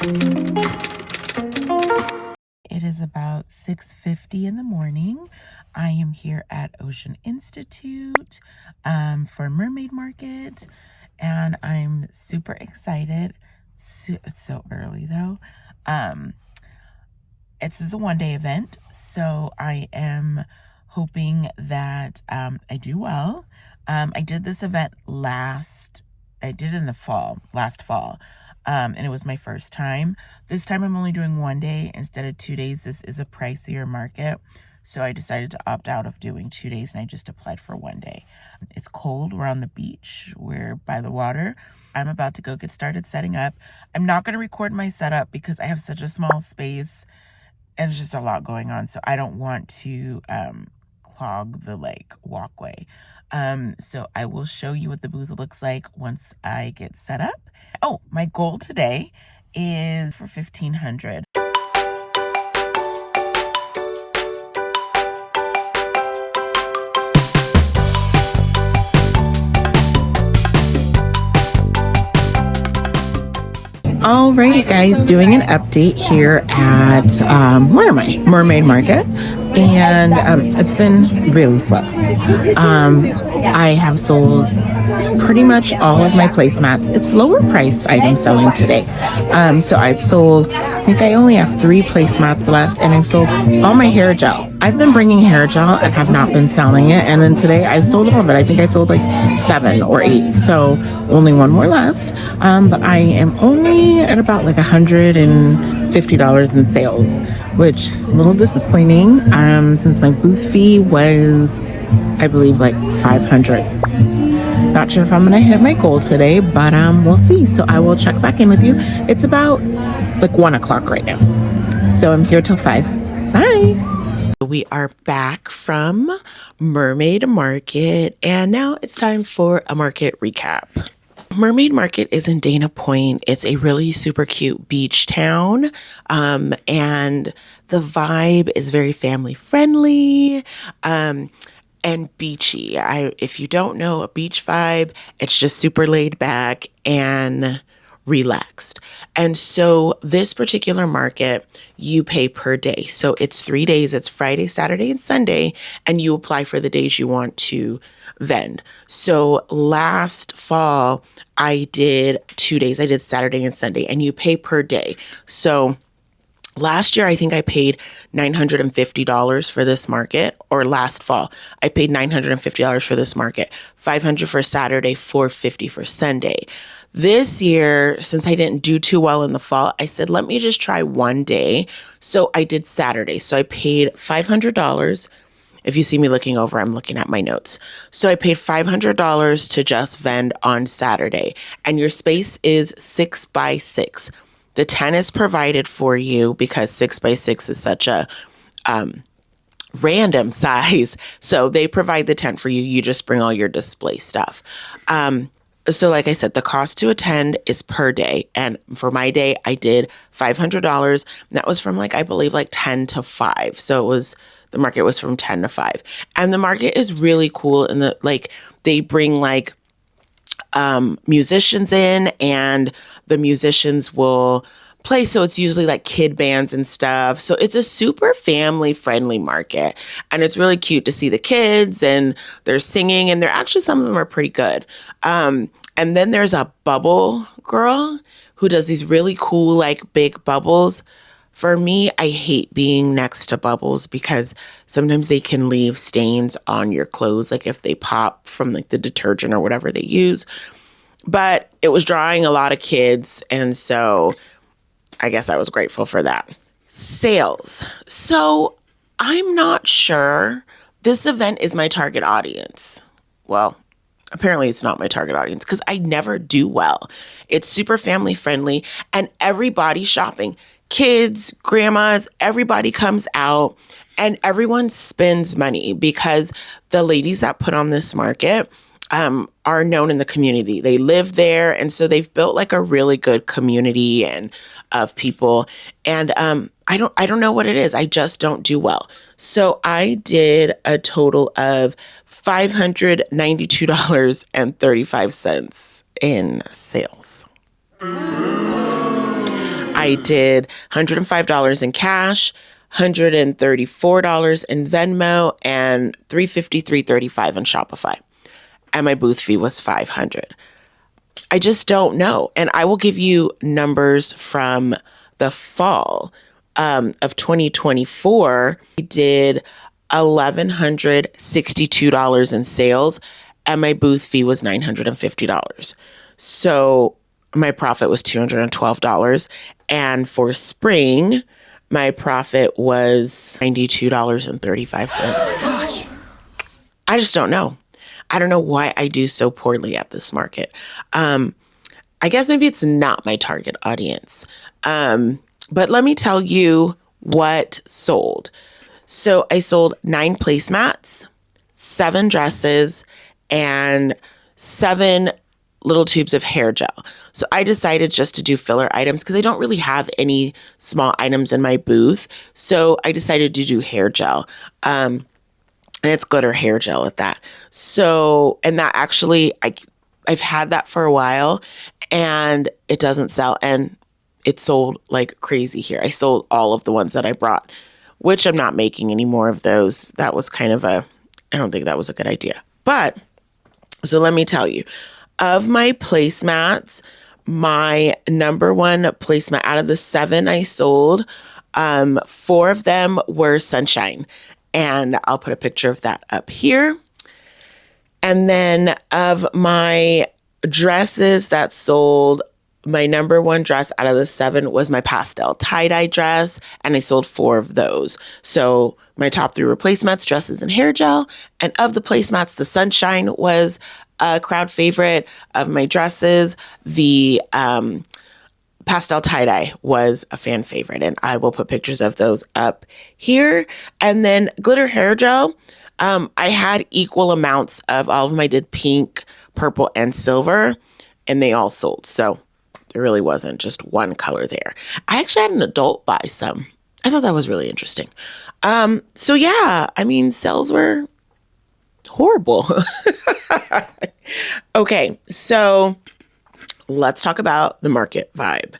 It is about 6:50 in the morning. I am here at Ocean Institute for Mermaid Market, and I'm super excited. It's so early though. Um, this is a one-day event, so I am hoping that I do well. I did this event I did in the last fall, and it was my first time. This time I'm only doing one day instead of 2 days. This is a pricier market, so I decided to opt out of doing 2 days, and I just applied for one day. It's cold. We're on the beach. We're by the water. I'm about to go get started setting up. I'm not going to record my setup because I have such a small space and there's just a lot going on, so I don't want to clog the walkway. So I will show you what the booth looks like once I get set up. Oh, my goal today is for 1,500. Alrighty guys, doing an update here at, where am I? Mermaid Market. And it's been really slow. I have sold pretty much all of my placemats. It's lower priced items selling today. So I've sold, I think I only have 3 placemats left, and I've sold all my hair gel. I've been bringing hair gel and have not been selling it. And then today I sold all of it. I think I sold like 7 or 8. So only 1 more left. But I am only at about like $150 in sales, which is a little disappointing since my booth fee was, I believe, like $500. Not sure if I'm gonna hit my goal today, but we'll see. So I will check back in with you. It's about like 1 o'clock right now. So I'm here till 5. Bye. We are back from Mermaid Market, and now it's time for a market recap. Mermaid Market is in Dana Point. It's a really super cute beach town, and the vibe is very family friendly and beachy. If you don't know a beach vibe, it's just super laid back and relaxed. And so this particular market, you pay per day. So it's 3 days. It's Friday, Saturday, and Sunday, and you apply for the days you want to vend. So last fall, I did 2 days. I did Saturday and Sunday, and you pay per day. So last year, I think I paid $950 for this market, or last fall, I paid $950 for this market, $500 for Saturday, $450 for Sunday. This year, since I didn't do too well in the fall, I said, let me just try one day. So I did Saturday. So I paid $500. If you see me looking over, I'm looking at my notes. So I paid $500 to just vend on Saturday. And your space is 6 by 6. The tent is provided for you because 6 by 6 is such a random size. So they provide the tent for you. You just bring all your display stuff. So like I said, the cost to attend is per day. And for my day, I did $500. That was from I believe 10 to 5. So the market was from 10 to 5. And the market is really cool. And they bring musicians in, and the musicians will play. So it's usually kid bands and stuff. So it's a super family friendly market, and it's really cute to see the kids, and they're singing, and some of them are pretty good. And then there's a bubble girl who does these really cool, big bubbles. For me, I hate being next to bubbles because sometimes they can leave stains on your clothes, if they pop from the detergent or whatever they use. But it was drawing a lot of kids, and so I guess I was grateful for that. Sales. So I'm not sure this event is my target audience. Well, apparently it's not my target audience because I never do well. It's super family friendly, and everybody's shopping. Kids, grandmas, everybody comes out, and everyone spends money because the ladies that put on this market are known in the community. They live there, and so they've built a really good community and of people. And I don't know what it is. I just don't do well. So I did a total of $592.35 in sales. I did $105 in cash, $134 in Venmo, and $335 on Shopify. And my booth fee was $500. I just don't know. And I will give you numbers from the fall of 2024. I did $1,162 in sales, and my booth fee was $950. So my profit was $212. And for spring, my profit was $92.35. Gosh. I just don't know. I don't know why I do so poorly at this market. I guess maybe it's not my target audience. But let me tell you what sold. So I sold 9 placemats, 7 dresses, and 7 little tubes of hair gel. So I decided just to do filler items because I don't really have any small items in my booth. So I decided to do hair gel. And it's glitter hair gel at that. So, and that actually, I've had that for a while and it doesn't sell. And it sold like crazy here. I sold all of the ones that I brought, which I'm not making any more of those. That was kind of I don't think that was a good idea. But, so let me tell you, of my placemats, my number one placemat out of the 7 I sold, 4 of them were sunshine. And I'll put a picture of that up here. And then of my dresses that sold, my number one dress out of the 7 was my pastel tie-dye dress, and I sold 4 of those. So my top 3 were placemats, dresses, and hair gel. And of the placemats, the sunshine was a crowd favorite. Of my dresses, the pastel tie-dye was a fan favorite, and I will put pictures of those up here. And then glitter hair gel, I had equal amounts of all of them. I did pink, purple, and silver, and they all sold. So there really wasn't just one color there. I actually had an adult buy some. I thought that was really interesting. So yeah, I mean, sales were horrible. Okay, so let's talk about the market vibe.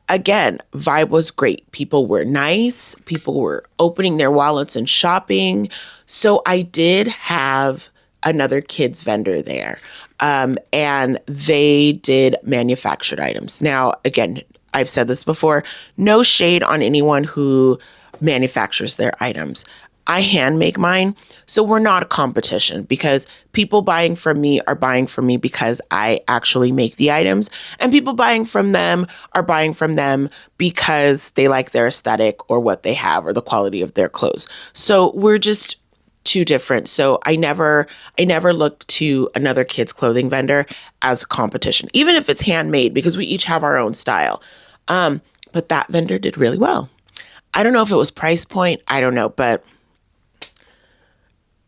Again, vibe was great. People were nice. People were opening their wallets and shopping. So I did have another kids vendor there. And they did manufactured items. Now, again, I've said this before, no shade on anyone who manufactures their items. I hand make mine, so we're not a competition because people buying from me are buying from me because I actually make the items, and people buying from them are buying from them because they like their aesthetic or what they have or the quality of their clothes. So we're just too different. So I never look to another kid's clothing vendor as a competition, even if it's handmade, because we each have our own style. But that vendor did really well. I don't know if it was price point. I don't know, but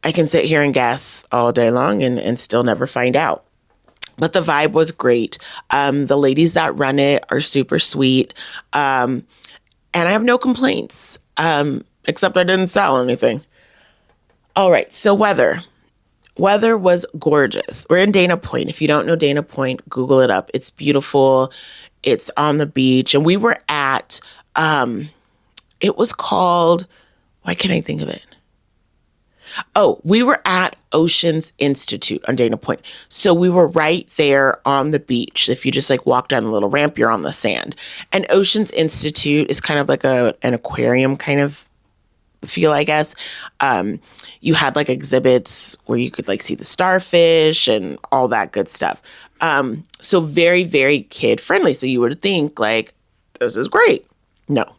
I can sit here and guess all day long and still never find out. But the vibe was great. The ladies that run it are super sweet. And I have no complaints, except I didn't sell anything. All right, so weather. Weather was gorgeous. We're in Dana Point. If you don't know Dana Point, Google it up. It's beautiful. It's on the beach. And we were at, it was called, why can't I think of it? Oh, we were at Oceans Institute on Dana Point. So we were right there on the beach. If you just like walk down a little ramp, you're on the sand. And Oceans Institute is kind of like an aquarium kind of feel, I guess. You had like exhibits where you could like see the starfish and all that good stuff. So very, very kid friendly. So you would think like, this is great. No.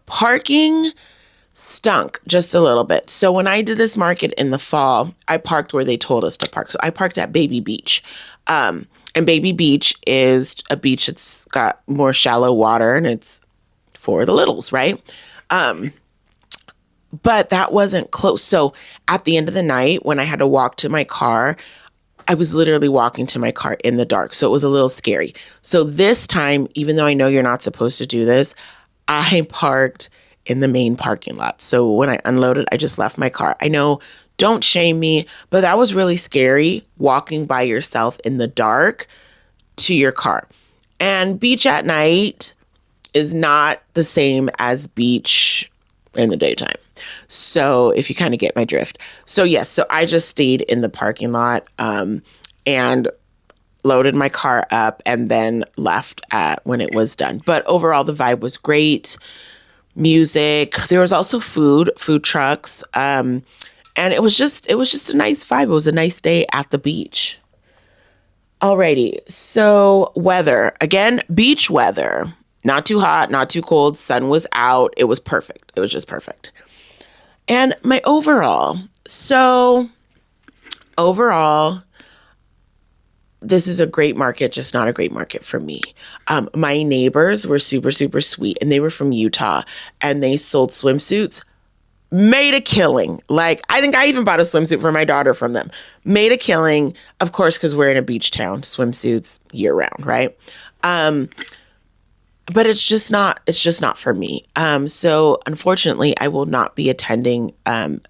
Parking stunk just a little bit. So when I did this market in the fall, I parked where they told us to park. So I parked at Baby Beach. And Baby Beach is a beach that's got more shallow water and it's for the littles, right? But that wasn't close. So at the end of the night, when I had to walk to my car, I was literally walking to my car in the dark. So it was a little scary. So this time, even though I know you're not supposed to do this, I parked in the main parking lot. So when I unloaded, I just left my car. I know, don't shame me, but that was really scary, walking by yourself in the dark to your car. And beach at night is not the same as beach in the daytime. So if you kind of get my drift. So yes, so I just stayed in the parking lot and loaded my car up and then left when it was done. But overall, the vibe was great. Music. There was also food trucks. And it was just a nice vibe. It was a nice day at the beach. Alrighty. So weather, again, beach weather. Not too hot, not too cold. Sun was out. It was perfect. It was just perfect. And my overall. So overall, this is a great market, just not a great market for me. My neighbors were super, super sweet, and they were from Utah, and they sold swimsuits. Made a killing. Like, I think I even bought a swimsuit for my daughter from them. Made a killing, of course, because we're in a beach town. Swimsuits year round, right? But it's just not for me. So unfortunately, I will not be attending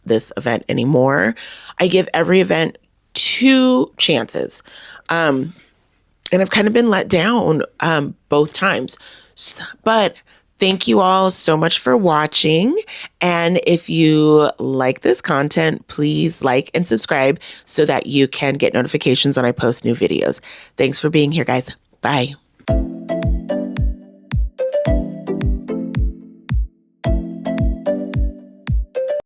this event anymore. I give every event 2 chances. And I've kind of been let down both times. But thank you all so much for watching. And if you like this content, please like and subscribe so that you can get notifications when I post new videos. Thanks for being here, guys. Bye.